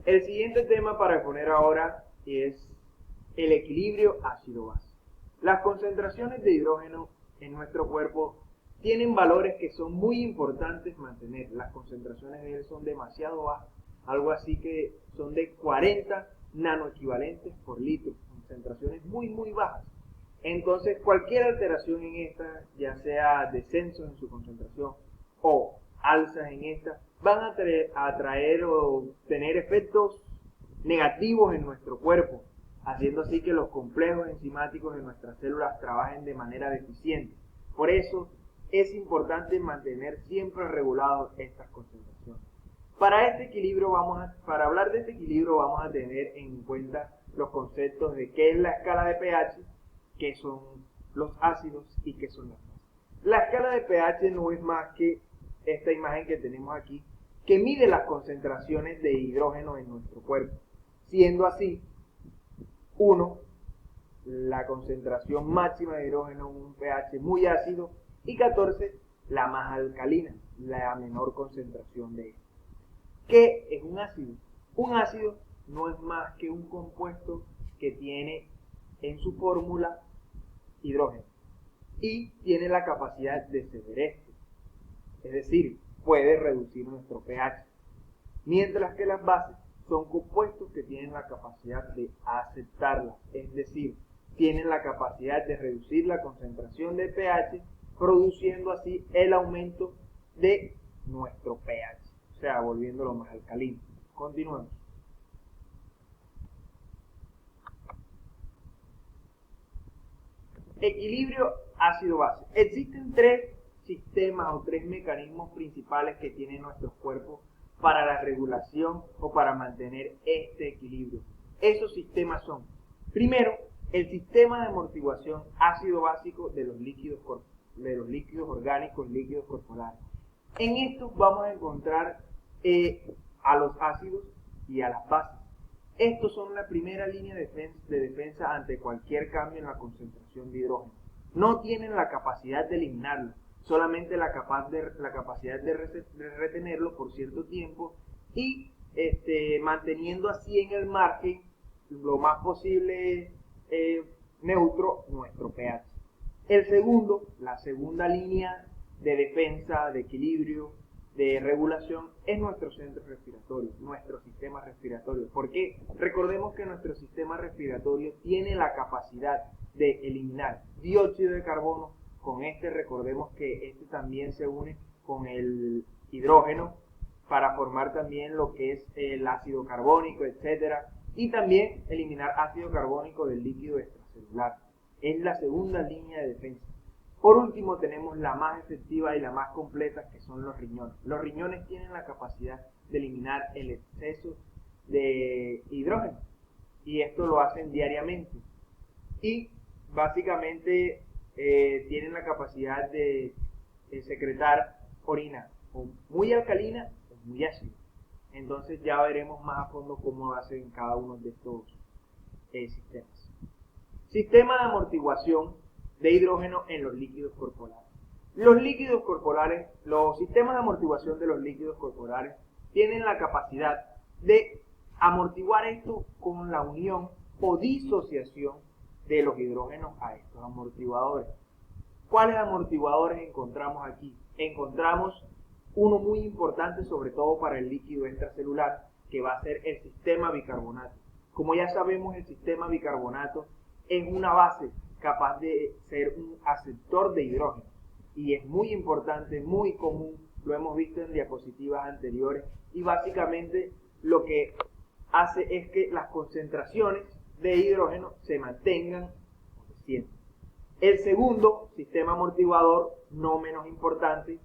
El siguiente tema para exponer ahora es el equilibrio ácido-base. Las concentraciones de hidrógeno en nuestro cuerpo tienen valores que son muy importantes mantener. Las concentraciones de él son demasiado bajas, algo así que son de 40 nanoequivalentes por litro, concentraciones muy bajas. Entonces cualquier alteración en esta, ya sea descensos en su concentración o alzas en esta, van a traer o tener efectos negativos en nuestro cuerpo, haciendo así que los complejos enzimáticos de nuestras células trabajen de manera deficiente. Por eso es importante mantener siempre regulados estas concentraciones. Para hablar de este equilibrio vamos a tener en cuenta los conceptos de qué es la escala de pH, qué son los ácidos y qué son las bases. La escala de pH no es más que esta imagen que tenemos aquí, que mide las concentraciones de hidrógeno en nuestro cuerpo, siendo así 1 la concentración máxima de hidrógeno en un pH muy ácido y 14 la más alcalina, la menor concentración de él. ¿Qué es un ácido? Un ácido no es más que un compuesto que tiene en su fórmula hidrógeno y tiene la capacidad de ceder esto, es decir, puede reducir nuestro pH, mientras que las bases son compuestos que tienen la capacidad de aceptarla, es decir, tienen la capacidad de reducir la concentración de pH, produciendo así el aumento de nuestro pH, o sea, volviéndolo más alcalino. Continuamos. Equilibrio ácido-base. Existen tres sistemas o tres mecanismos principales que tienen nuestros cuerpos para la regulación o para mantener este equilibrio. Esos sistemas son, primero, el sistema de amortiguación ácido-básico de los líquidos orgánicos, líquidos corporales. En estos vamos a encontrar a los ácidos y a las bases. Estos son la primera línea de defensa ante cualquier cambio en la concentración de hidrógeno. No tienen la capacidad de eliminarlo, solamente la capacidad de retenerlo por cierto tiempo y manteniendo así en el margen lo más posible neutro nuestro pH. La segunda línea de defensa, de equilibrio, de regulación es nuestro centro respiratorio, nuestro sistema respiratorio. ¿Por qué? Recordemos que nuestro sistema respiratorio tiene la capacidad de eliminar dióxido de carbono. Con recordemos que este también se une con el hidrógeno para formar también lo que es el ácido carbónico, etcétera, y también eliminar ácido carbónico del líquido extracelular. Es la segunda línea de defensa. Por último, tenemos la más efectiva y la más completa, que son los riñones. Los riñones tienen la capacidad de eliminar el exceso de hidrógeno y esto lo hacen diariamente. Y básicamente tienen la capacidad de secretar orina o muy alcalina o muy ácida. Entonces ya veremos más a fondo cómo hacen cada uno de estos sistemas. Sistema de amortiguación de hidrógeno en los líquidos corporales. Los sistemas de amortiguación de los líquidos corporales tienen la capacidad de amortiguar esto con la unión o disociación de los hidrógenos a estos amortiguadores. ¿Cuáles amortiguadores encontramos aquí? Encontramos uno muy importante, sobre todo para el líquido extracelular, que va a ser el sistema bicarbonato. Como ya sabemos, el sistema bicarbonato es una base capaz de ser un aceptor de hidrógeno y es muy importante, muy común, lo hemos visto en diapositivas anteriores, y básicamente lo que hace es que las concentraciones de hidrógeno se mantengan o desciendan. El segundo sistema amortiguador, no menos importante,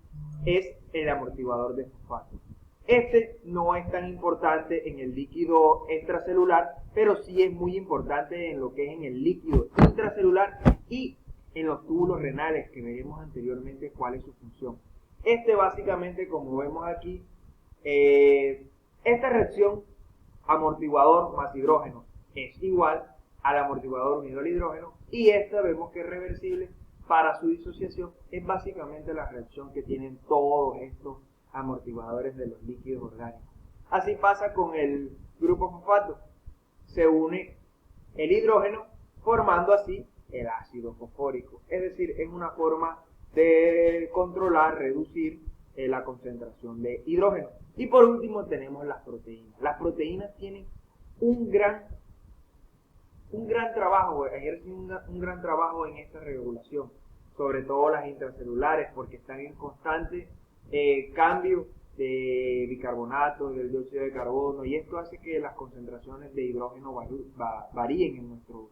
es el amortiguador de fosfato. Este no es tan importante en el líquido extracelular, pero sí es muy importante en lo que es en el líquido intracelular y en los túbulos renales, que veremos anteriormente cuál es su función. Básicamente, como vemos aquí, esta reacción amortiguador más hidrógeno es igual al amortiguador unido al hidrógeno, y esta vemos que es reversible. Para su disociación es básicamente la reacción que tienen todos estos amortiguadores de los líquidos orgánicos. Así pasa con el grupo fosfato, se une el hidrógeno formando así el ácido fosfórico. Es decir, es una forma de controlar, reducir la concentración de hidrógeno. Y por último tenemos las proteínas. Las proteínas tienen un gran trabajo, ejercen un gran trabajo en esta regulación, sobre todo las intracelulares, porque están en constante cambio de bicarbonato, del dióxido de carbono, y esto hace que las concentraciones de hidrógeno varíen en nuestro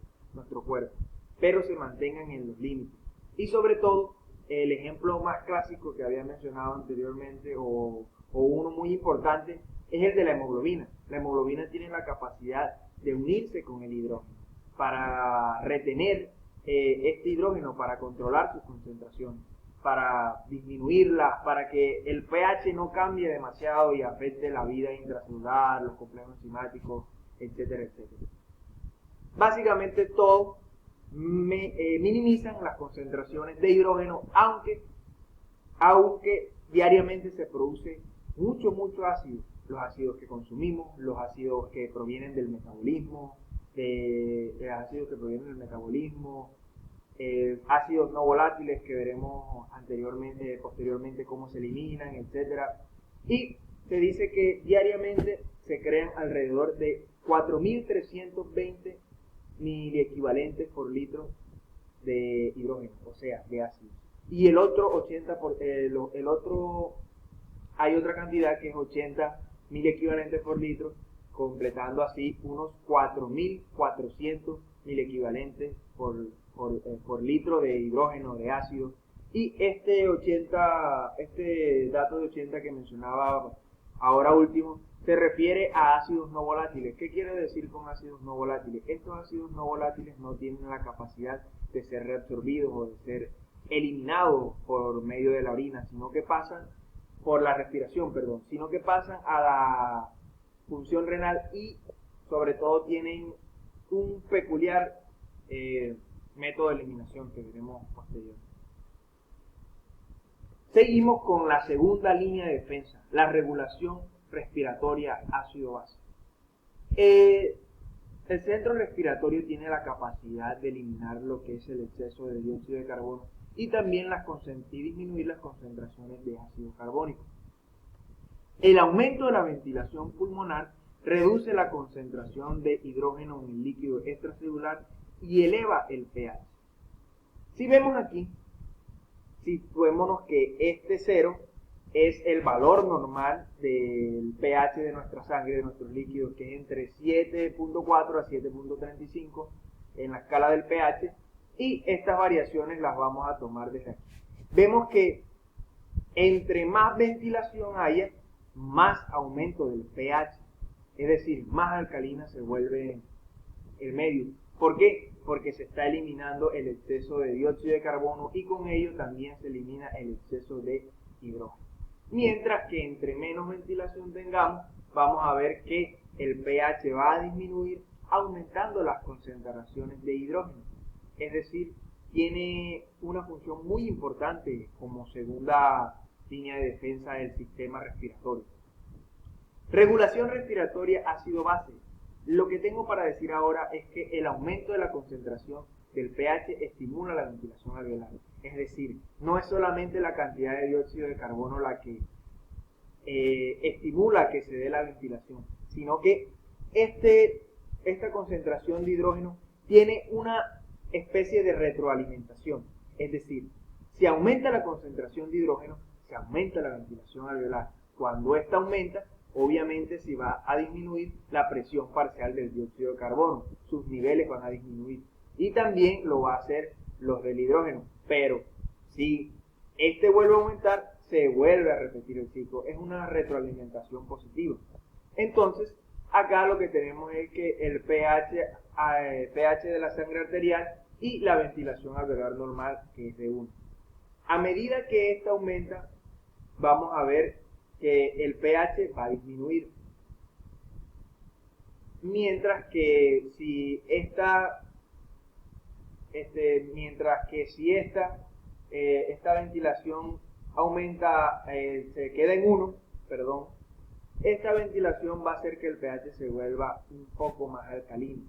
cuerpo, pero se mantengan en los límites. Y sobre todo, el ejemplo más clásico que había mencionado anteriormente, o uno muy importante, es el de la hemoglobina. La hemoglobina tiene la capacidad de unirse con el hidrógeno para retener este hidrógeno, para controlar sus concentraciones, para disminuirla, para que el pH no cambie demasiado y afecte la vida intracelular, los complejos enzimáticos, etcétera, etcétera. Básicamente todo minimizan las concentraciones de hidrógeno, aunque diariamente se produce mucho ácido. Los ácidos que consumimos, los ácidos que provienen del metabolismo, ácidos no volátiles que veremos posteriormente cómo se eliminan, etcétera. Y se dice que diariamente se crean alrededor de 4.320 miliequivalentes por litro de hidrógeno, o sea, de ácido. Y el otro hay otra cantidad que es 80 miliequivalentes por litro, completando así unos 4.400 miliequivalentes por litro de hidrógeno, de ácido. Y este dato de 80 que mencionaba ahora último, se refiere a ácidos no volátiles. ¿Qué quiere decir con ácidos no volátiles? Estos ácidos no volátiles no tienen la capacidad de ser reabsorbidos o de ser eliminados por medio de la orina, sino que pasan por la respiración, sino que pasan a la función renal y sobre todo tienen un peculiar método de eliminación que veremos posteriormente. Seguimos con la segunda línea de defensa, la regulación respiratoria ácido-base. El centro respiratorio tiene la capacidad de eliminar lo que es el exceso de dióxido de carbono y también disminuir las concentraciones de ácido carbónico. El aumento de la ventilación pulmonar reduce la concentración de hidrógeno en el líquido extracelular y eleva el pH. Si vemos aquí, situémonos que este 0 es el valor normal del pH de nuestra sangre, de nuestros líquidos, que es entre 7.4 a 7.35 en la escala del pH, y estas variaciones las vamos a tomar desde aquí. Vemos que entre más ventilación haya, más aumento del pH, es decir, más alcalina se vuelve el medio. ¿Por qué? Porque se está eliminando el exceso de dióxido de carbono y con ello también se elimina el exceso de hidrógeno. Mientras que entre menos ventilación tengamos, vamos a ver que el pH va a disminuir aumentando las concentraciones de hidrógeno. Es decir, tiene una función muy importante como segunda línea de defensa del sistema respiratorio. Regulación respiratoria ácido-base. Lo que tengo para decir ahora es que el aumento de la concentración del pH estimula la ventilación alveolar. Es decir, no es solamente la cantidad de dióxido de carbono la que estimula que se dé la ventilación, sino que esta concentración de hidrógeno tiene una especie de retroalimentación. Es decir, si aumenta la concentración de hidrógeno, se aumenta la ventilación alveolar. Cuando esta aumenta, obviamente se va a disminuir la presión parcial del dióxido de carbono, sus niveles van a disminuir y también lo va a hacer los del hidrógeno, pero si este vuelve a aumentar, se vuelve a repetir el ciclo, es una retroalimentación positiva. Entonces, acá lo que tenemos es que el pH de la sangre arterial y la ventilación alveolar normal, que es de 1. A medida que esta aumenta, vamos a ver que el pH va a disminuir. Mientras que si esta ventilación aumenta, se queda en 1, esta ventilación va a hacer que el pH se vuelva un poco más alcalino.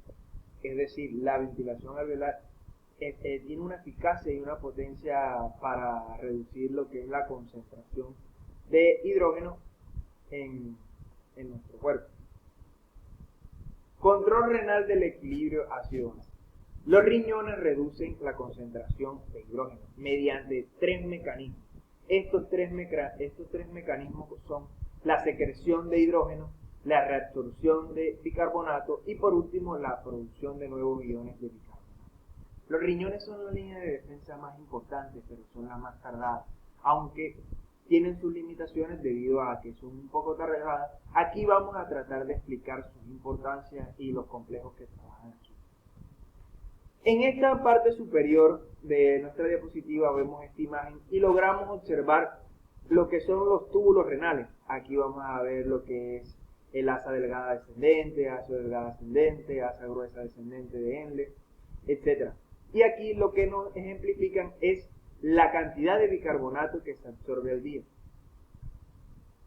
Es decir, la ventilación alveolar tiene una eficacia y una potencia para reducir lo que es la concentración de hidrógeno en nuestro cuerpo. Control renal del equilibrio ácido-base. Los riñones reducen la concentración de hidrógeno mediante tres mecanismos. Estos tres mecanismos son la secreción de hidrógeno, la reabsorción de bicarbonato y por último la producción de nuevos iones de bicarbonato. Los riñones son la línea de defensa más importante, pero son las más tardadas, aunque tienen sus limitaciones debido a que son un poco tardadas. Aquí vamos a tratar de explicar sus importancias y los complejos que trabajan aquí. En esta parte superior de nuestra diapositiva vemos esta imagen y logramos observar lo que son los túbulos renales. Aquí vamos a ver lo que es el asa delgada descendente, asa delgada ascendente, asa gruesa descendente de Henle, etc. Y aquí lo que nos ejemplifican es la cantidad de bicarbonato que se absorbe al día.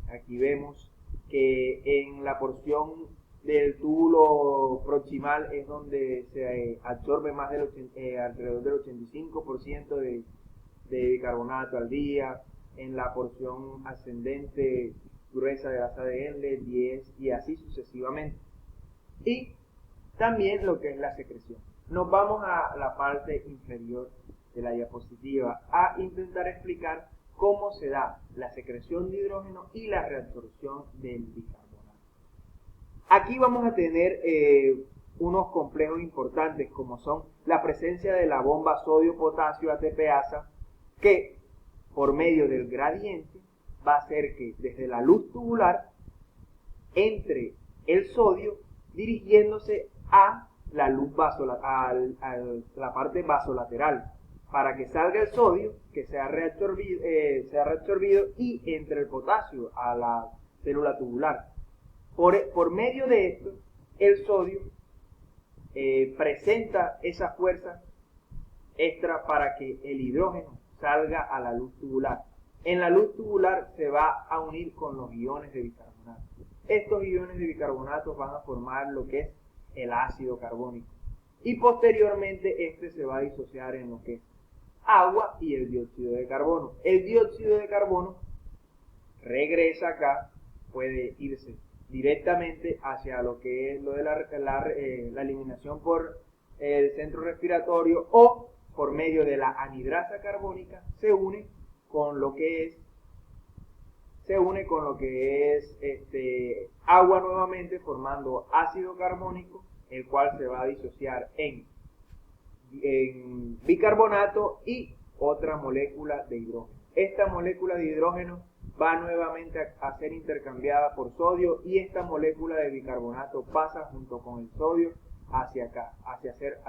Aquí vemos que en la porción del túbulo proximal es donde se absorbe más alrededor del 85% de bicarbonato al día. En la porción ascendente gruesa de asa de Henle 10 y así sucesivamente. Y también lo que es la secreción. Nos vamos a la parte inferior de la diapositiva a intentar explicar cómo se da la secreción de hidrógeno y la reabsorción del bicarbonato. Aquí vamos a tener unos complejos importantes como son la presencia de la bomba sodio-potasio ATPasa, que por medio del gradiente va a hacer que desde la luz tubular entre el sodio dirigiéndose a la luz a la parte vasolateral para que salga el sodio, que sea reabsorbido y entre el potasio a la célula tubular. Por medio de esto, el sodio presenta esa fuerza extra para que el hidrógeno salga a la luz tubular. En la luz tubular se va a unir con los iones de bicarbonato. Estos iones de bicarbonato van a formar lo que es el ácido carbónico. Y posteriormente este se va a disociar en lo que es agua y el dióxido de carbono. El dióxido de carbono regresa acá, puede irse directamente hacia lo que es lo de la eliminación por el centro respiratorio o por medio de la anhidrasa carbónica se une con lo que es agua nuevamente formando ácido carbónico, el cual se va a disociar en bicarbonato y otra molécula de hidrógeno. Esta molécula de hidrógeno va nuevamente a ser intercambiada por sodio y esta molécula de bicarbonato pasa junto con el sodio hacia acá, a ser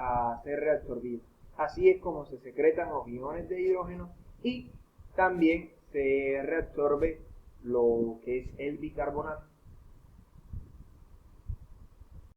reabsorbida. Así es como se secretan los iones de hidrógeno y también se reabsorbe lo que es el bicarbonato.